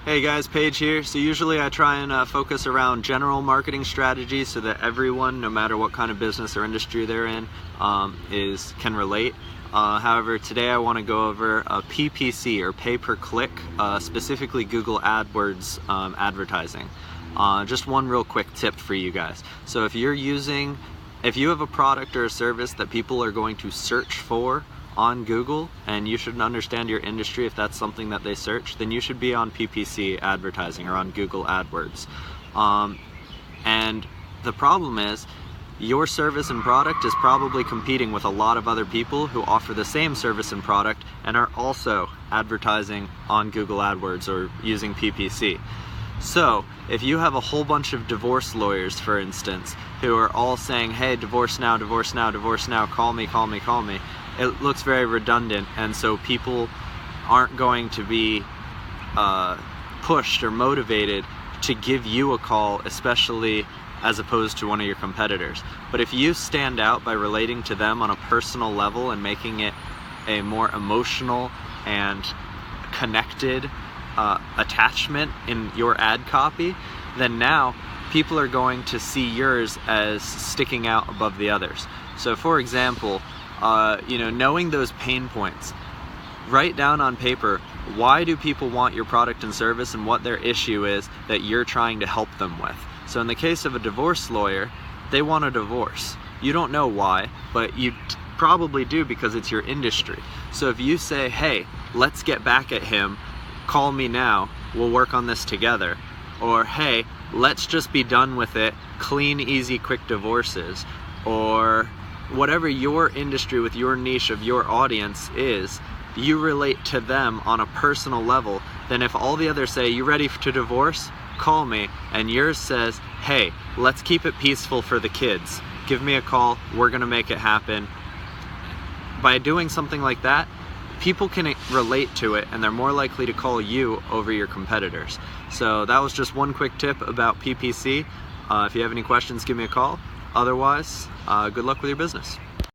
Hey guys, Page here. So usually I try and focus around general marketing strategies so that everyone, no matter what kind of business or industry they're in, can relate. However, today I want to go over PPC, or pay per click, specifically Google Adwords advertising. Just one real quick tip for you guys. So if you have a product or a service that people are going to search for on Google, and you should understand your industry if that's something that they search, then you should be on PPC advertising or on Google Adwords. And the problem is, your service and product is probably competing with a lot of other people who offer the same service and product and are also advertising on Google Adwords or using PPC. So if you have a whole bunch of divorce lawyers, for instance, who are all saying, hey, divorce now, divorce now, divorce now, call me, call me, call me, it looks very redundant, and so people aren't going to be pushed or motivated to give you a call, especially as opposed to one of your competitors. But if you stand out by relating to them on a personal level and making it a more emotional and connected attachment in your ad copy, then now people are going to see yours as sticking out above the others. So for example, knowing those pain points, write down on paper, why do people want your product and service and what their issue is that you're trying to help them with. So in the case of a divorce lawyer, they want a divorce. You don't know why, but you probably do because it's your industry. So if you say, hey, let's get back at him, call me now, we'll work on this together. Or hey, let's just be done with it, clean, easy, quick divorces. Or whatever your industry with your niche of your audience is, you relate to them on a personal level. Then if all the others say, you ready to divorce? Call me. And yours says, hey, let's keep it peaceful for the kids. Give me a call, we're gonna make it happen. By doing something like that, people can relate to it and they're more likely to call you over your competitors. So that was just one quick tip about PPC. If you have any questions, give me a call. Otherwise, good luck with your business.